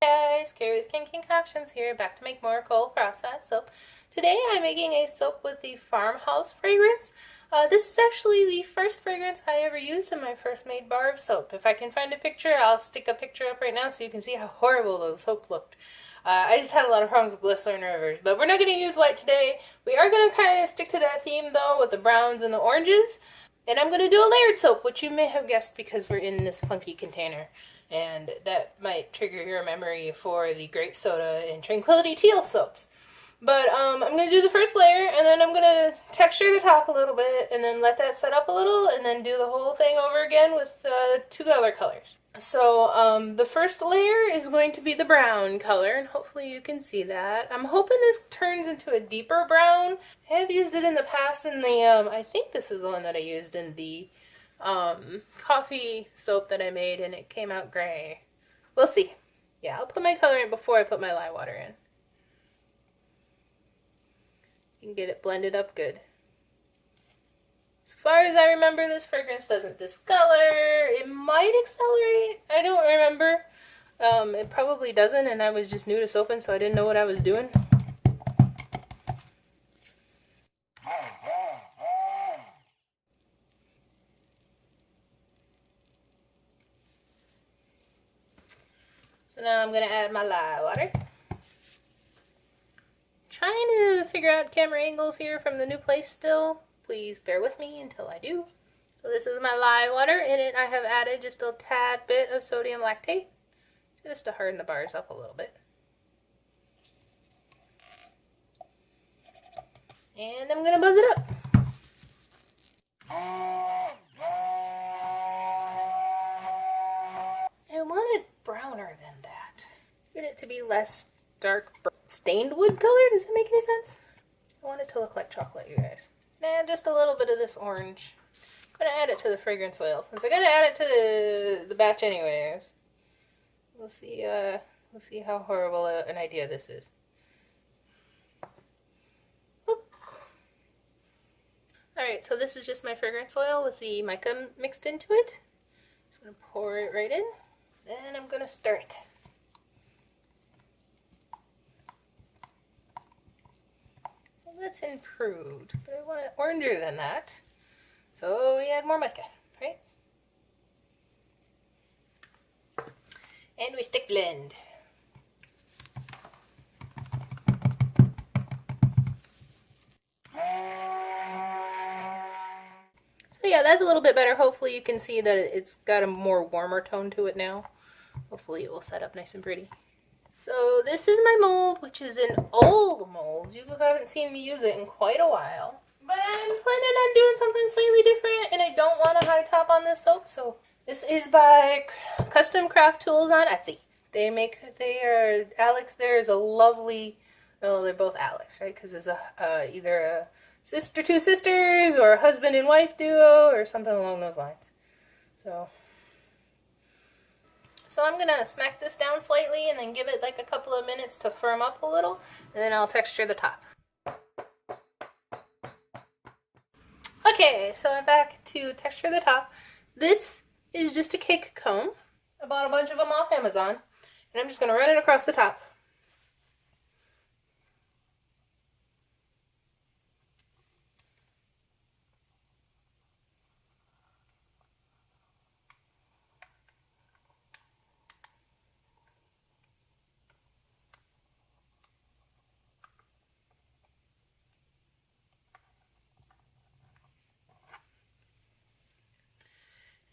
Guys, Carrie with Concoctions here, back to make more cold process soap. Today I'm making a soap with the Farmhouse fragrance. This is actually the first fragrance I ever used in my first made bar of soap. If I can find a picture, I'll stick a picture up right now so you can see how horrible the soap looked. I just had a lot of problems with glycerin rivers, but we're not going to use white today. We are going to kind of stick to that theme though with the browns and the oranges. And I'm going to do a layered soap, which you may have guessed because we're in this funky container. And that might trigger your memory for the grape soda and tranquility teal soaps. But I'm going to do the first layer, and then I'm going to texture the top a little bit, and then let that set up a little, and then do the whole thing over again with two other colors. So the first layer is going to be the brown color, and hopefully you can see that. I'm hoping this turns into a deeper brown. I have used it in the past in the, I think this is the one that I used in the coffee soap that I made, and it came out gray. We'll see. Yeah, I'll put my color in before I put my lye water in. You can get it blended up good. As far as I remember, this fragrance doesn't discolor. It might accelerate. I don't remember. It probably doesn't, and I was just new to soaping, so I didn't know what I was doing. So now I'm going to add my lye water. Trying to figure out camera angles here from the new place still. Please bear with me until I do. So this is my lye water. In it I have added just a tad bit of sodium lactate, just to harden the bars up a little bit. And I'm going to buzz it up. I want it browner than that. I want it to be less dark stained wood color. Does that make any sense? I want it to look like chocolate, you guys. Nah, just a little bit of this orange. I'm gonna add it to the fragrance oil since I gotta add it to the batch anyways. We'll see how horrible an idea this is. Alright, so this is just my fragrance oil with the mica mixed into it. Just gonna pour it right in. Then I'm gonna stir it. Well, that's improved, but I want it oranger than that. So we add more mica, right? And we stick blend. So yeah, that's a little bit better. Hopefully you can see that it's got a more warmer tone to it now. Hopefully it will set up nice and pretty. So this is my mold, which is an old mold. You haven't seen me use it in quite a while. But I'm planning on doing something slightly different, and I don't want a high top on this soap. So this is by Custom Craft Tools on Etsy. Alex there is a lovely, well, they're both Alex, right? Because it's either a two sisters or a husband and wife duo or something along those lines. So I'm going to smack this down slightly and then give it like a couple of minutes to firm up a little, and then I'll texture the top. Okay, so I'm back to texture the top. This is just a cake comb. I bought a bunch of them off Amazon, and I'm just going to run it across the top.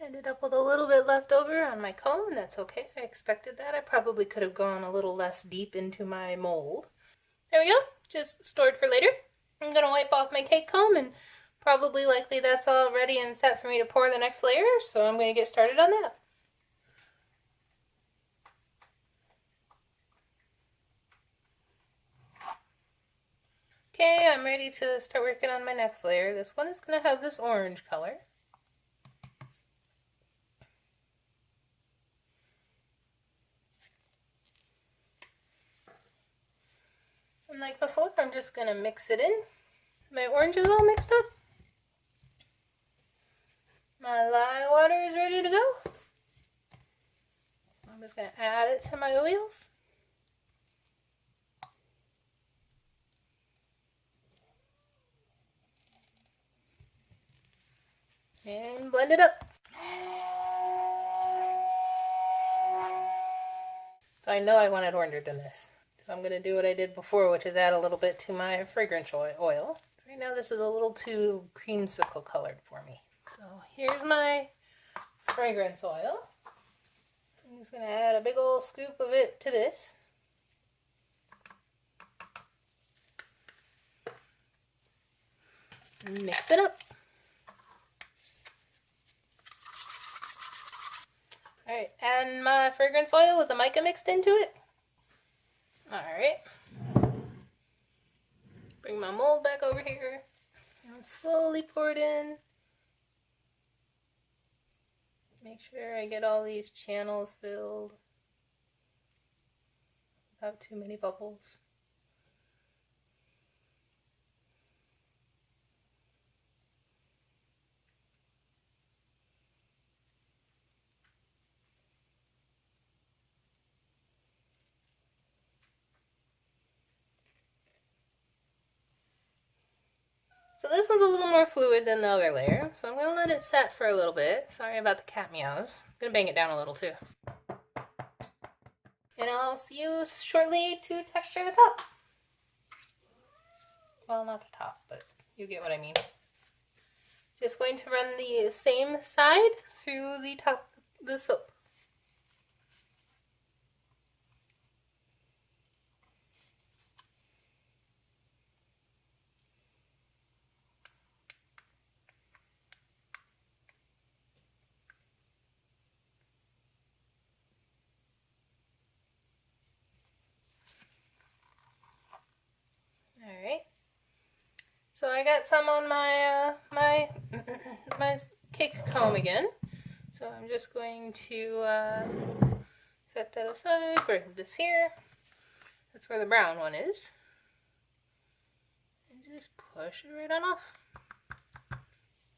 Ended up with a little bit left over on my comb, and that's okay. I expected that. I probably could have gone a little less deep into my mold. There we go. Just stored for later. I'm going to wipe off my cake comb, and probably likely that's all ready and set for me to pour the next layer, so I'm going to get started on that. Okay, I'm ready to start working on my next layer. This one is going to have this orange color. And like before, I'm just going to mix it in. My orange is all mixed up. My lye water is ready to go. I'm just going to add it to my oils. And blend it up. So I know I want it oranger than this. So I'm going to do what I did before, which is add a little bit to my fragrance oil. Right now this is a little too creamsicle colored for me. So here's my fragrance oil. I'm just going to add a big old scoop of it to this. And mix it up. Alright, add my fragrance oil with the mica mixed into it. Alright. Bring my mold back over here. And slowly pour it in. Make sure I get all these channels filled without too many bubbles. So this one's a little more fluid than the other layer, so I'm going to let it set for a little bit. Sorry about the cat meows. I'm going to bang it down a little too. And I'll see you shortly to texture the top. Well, not the top, but you get what I mean. Just going to run the same side through the top of the soap. Alright, so I got some on my my cake comb again. So I'm just going to set that aside, bring this here. That's where the brown one is. And just push it right on off. I'm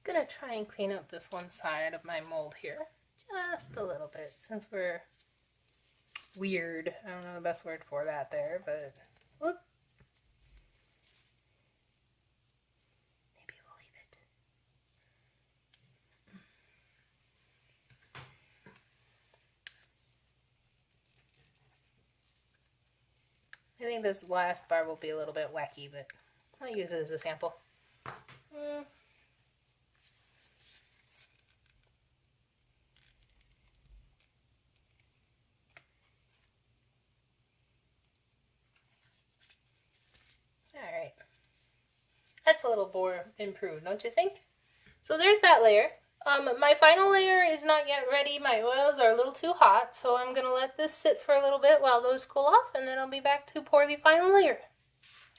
gonna try and clean up this one side of my mold here. Just a little bit, since we're weird. I don't know the best word for that there, but whoop. I think this last bar will be a little bit wacky, but I'll use it as a sample. Alright. That's a little more improved, don't you think? So there's that layer. My final layer is not yet ready. My oils are a little too hot, so I'm going to let this sit for a little bit while those cool off, and then I'll be back to pour the final layer.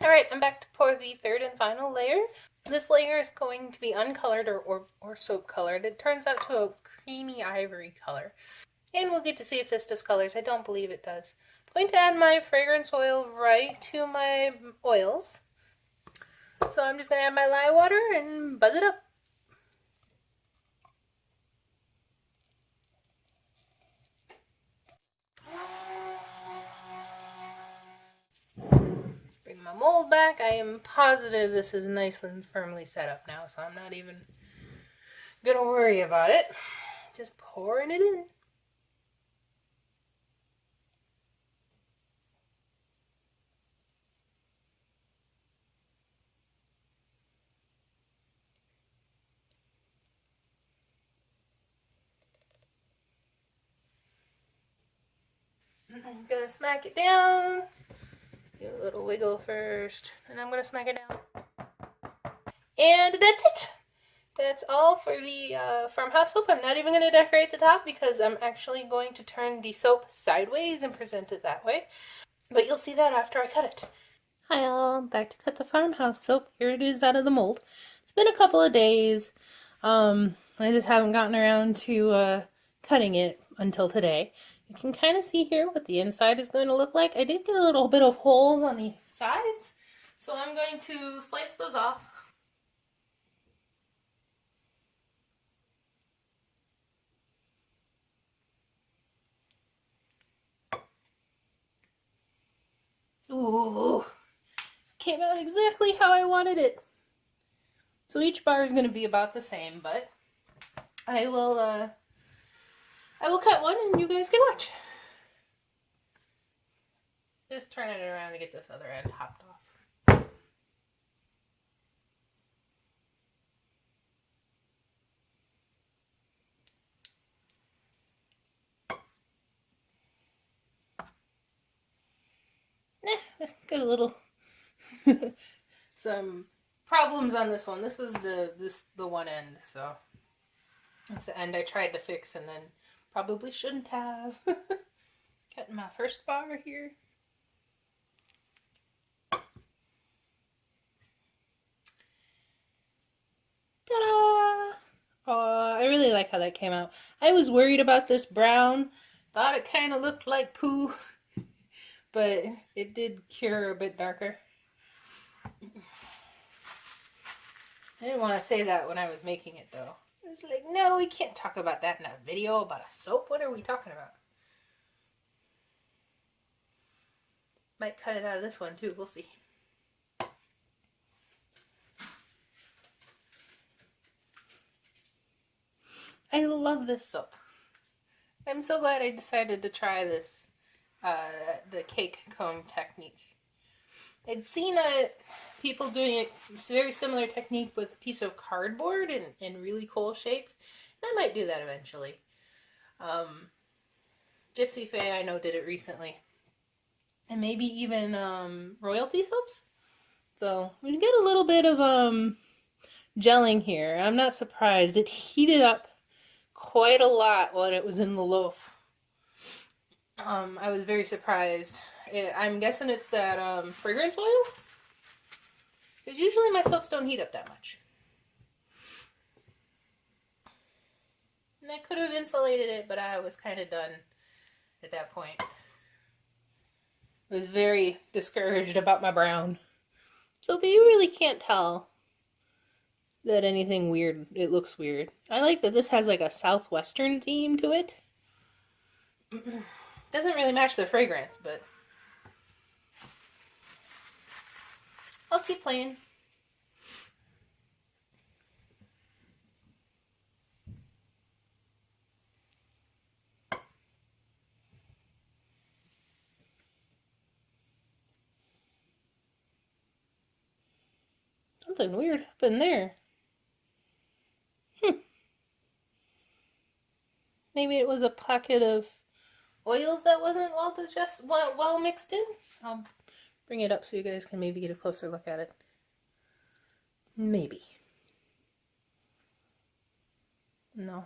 Alright, I'm back to pour the third and final layer. This layer is going to be uncolored or soap colored. It turns out to a creamy ivory color. And we'll get to see if this discolors. I don't believe it does. I'm going to add my fragrance oil right to my oils. So I'm just going to add my lye water and buzz it up. Bring my mold back. I am positive this is nice and firmly set up now, so I'm not even gonna worry about it. Just pouring it in. I'm gonna smack it down. Give it a little wiggle first, and I'm gonna smack it down. And that's it. That's all for the farmhouse soap. I'm not even going to decorate the top because I'm actually going to turn the soap sideways and present it that way. But you'll see that after I cut it. Hi all, I'm back to cut the farmhouse soap. Here it is out of the mold. It's been a couple of days. I just haven't gotten around to cutting it until today. You can kind of see here what the inside is going to look like. I did get a little bit of holes on the sides, so I'm going to slice those off. Ooh, came out exactly how I wanted it. So each bar is going to be about the same, but I will cut one and you guys can watch. Just turn it around to get this other end hopped off. Got a little some problems on this one. This was the one end, so that's the end I tried to fix and then probably shouldn't have. Cutting my first bar here. Ta-da! I really like how that came out. I was worried about this brown. Thought it kind of looked like poo. But it did cure a bit darker. I didn't want to say that when I was making it, though. I was like, no, we can't talk about that in a video about a soap. What are we talking about? Might cut it out of this one, too. We'll see. I love this soap. I'm so glad I decided to try this. The cake comb technique. I'd seen people doing a very similar technique with a piece of cardboard in really cool shapes. And I might do that eventually. Gypsy Faye, I know, did it recently. And maybe even royalty soaps. So we get a little bit of gelling here. I'm not surprised. It heated up quite a lot when it was in the loaf. I was very surprised. I'm guessing it's that fragrance oil. Because usually my soaps don't heat up that much. And I could have insulated it, but I was kind of done at that point. I was very discouraged about my brown. So, but you really can't tell that anything weird, it looks weird. I like that this has like a southwestern theme to it. Doesn't really match the fragrance, but I'll keep playing. Something weird happened there. Maybe it was a pocket of oils that wasn't well mixed in. I'll bring it up so you guys can maybe get a closer look at it. Maybe. No.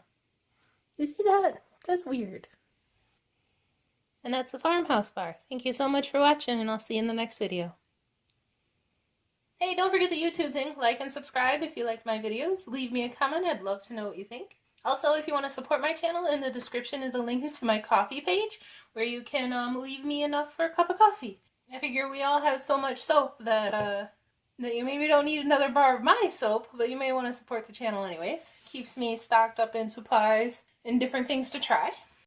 You see that? That's weird. And that's the farmhouse bar. Thank you so much for watching, and I'll see you in the next video. Hey, don't forget the YouTube thing. Like and subscribe if you like my videos. Leave me a comment. I'd love to know what you think. Also, if you want to support my channel, in the description is a link to my coffee page where you can leave me enough for a cup of coffee. I figure we all have so much soap that you maybe don't need another bar of my soap, but you may want to support the channel anyways. Keeps me stocked up in supplies and different things to try.